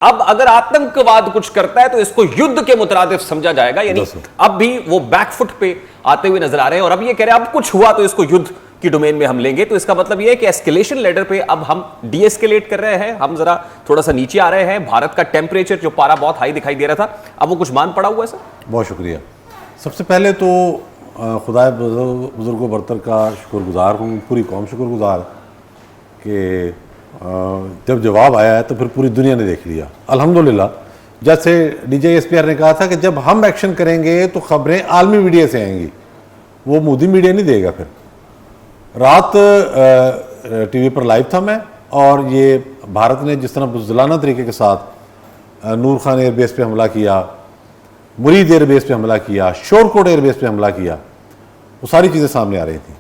अब अगर आतंकवाद कुछ करता है तो इसको युद्ध के मुतरादिफ समझा जाएगा, यानी अब भी वो बैकफुट पे आते हुए नजर आ रहे हैं और अब ये कह रहे हैं अब कुछ हुआ तो इसको युद्ध की डोमेन में हम लेंगे। तो इसका मतलब ये है कि एस्केलेशन लेडर पे अब हम डीएस्केलेट कर रहे हैं, हम जरा थोड़ा सा नीचे आ रहे हैं। भारत का टेम्परेचर जो पारा बहुत हाई दिखाई दे रहा था, अब वो कुछ मान पड़ा हुआ है। सर बहुत शुक्रिया। सबसे पहले तो खुदा बुजुर्ग बरतर का शुक्रगुजार हूँ, पूरी कौम शुक्रगुजार कि जब जवाब आया है तो फिर पूरी दुनिया ने देख लिया अल्हम्दुलिल्लाह। जैसे DJSPR ने कहा था कि जब हम एक्शन करेंगे तो खबरें आलमी मीडिया से आएंगी, वो मोदी मीडिया नहीं देगा। फिर रात टीवी पर लाइव था मैं, और ये भारत ने जिस तरह बुज़दिलाना तरीके के साथ नूर खान एयरबेस पे हमला किया, मुरीद एयरबेस पे हमला किया, शोरकोट एयरबेस पे हमला किया, वो सारी चीज़ें सामने आ रही थी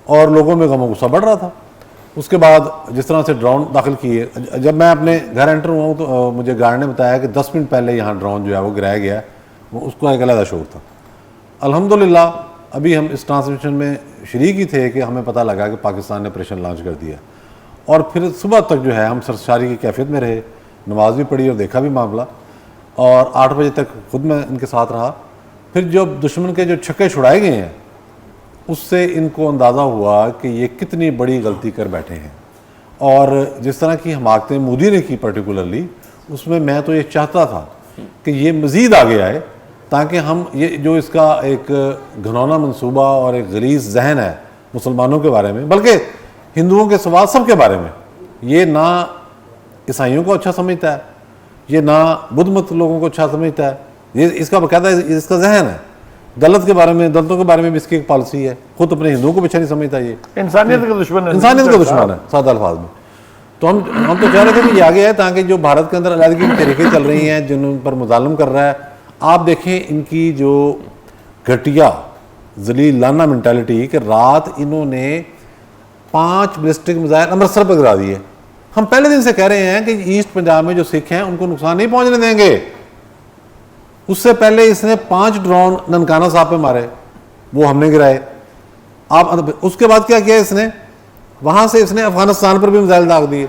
और लोगों में गम गुस्सा बढ़ रहा था। उसके बाद जिस तरह से ड्रोन दाखिल किए, जब मैं अपने घर एंटर हुआ हूँ तो मुझे गार्ड ने बताया कि 10 मिनट पहले यहाँ ड्रोन जो है वो गिराया गया, वो उसका एक अलग शौक था। अल्हम्दुलिल्लाह अभी हम इस ट्रांसमिशन में शरीक ही थे कि हमें पता लगा कि पाकिस्तान ने ऑपरेशन लॉन्च कर दिया, और फिर सुबह तक जो है हम सरशारी की कैफियत में रहे, नमाज भी पढ़ी और देखा भी मामला, और 8 बजे तक खुद मैं इनके साथ रहा। फिर जब दुश्मन के जो छक्के छुड़ाए गए हैं उससे इनको अंदाज़ा हुआ कि ये कितनी बड़ी गलती कर बैठे हैं। और जिस तरह की हमाकतें मोदी ने की पर्टिकुलरली, उसमें मैं तो ये चाहता था कि ये मज़ीद आगे आए, ताकि हम ये जो इसका एक घनौना मंसूबा और एक गलीज़ जहन है मुसलमानों के बारे में, बल्कि हिंदुओं के सवा सब के बारे में, ये ना ईसाइयों को अच्छा समझता है, ये ना बुद्ध मत लोगों को अच्छा समझता है, ये इसका बाकायदा इसका जहन है। दलित के बारे में, दलितों के बारे में भी इसकी एक पॉलिसी है, खुद अपने हिंदुओं को भी अच्छा नहीं समझता, ये इंसानियत का दुश्मन है, इंसानियत का दुश्मन है सादा अल्फाज में। तो हम तो कह रहे थे कि ये आगे है, ताकि जो भारत के अंदर अलहदगी की तरीके चल रही हैं, जिन पर मुजालम कर रहा है, आप देखें इनकी जो घटिया जलीलाना मेंटालिटी कि रात इन्होंने 5 बैलिस्टिक मिसाइल अमृतसर पर गिरा दिए। हम पहले दिन से कह रहे हैं कि ईस्ट पंजाब में जो सिख हैं उनको नुकसान नहीं पहुंचने देंगे। उससे पहले इसने 5 ड्रोन ननकाना साहब पे मारे, वो हमने गिराए। आप उसके बाद क्या किया इसने, वहां से इसने अफगानिस्तान पर भी मिसाइल दाग दिए।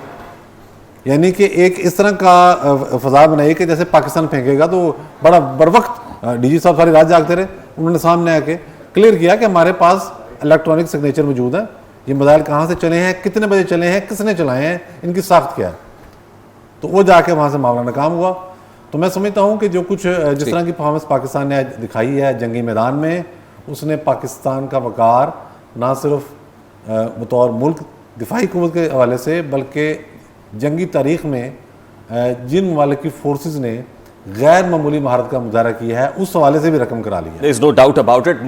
यानी कि एक इस तरह का फजा बनाई कि जैसे पाकिस्तान फेंकेगा तो बड़ा बर वक्त DG साहब सारी रात जागते रहे, उन्होंने सामने आके क्लियर किया कि हमारे पास इलेक्ट्रॉनिक सिग्नेचर मौजूद है, ये मिसाइल कहाँ से चले हैं, कितने बजे चले हैं, किसने चलाए हैं, इनकी साख्त क्या है। तो वो जाके वहाँ से मामला नाकाम हुआ। तो मैं समझता हूँ कि जो कुछ जिस तरह की परफॉर्मेंस पाकिस्तान ने दिखाई है जंगी मैदान में, उसने पाकिस्तान का वक़ार ना सिर्फ बतौर मुल्क दिफाई क़ुव्वत के हवाले से, बल्कि जंगी तारीख़ में जिन ममालिक की फोर्सेस ने गैर मामूली महारत का मुजाहरा किया है, उस हवाले से भी रकम करा लिया। There is no doubt about it.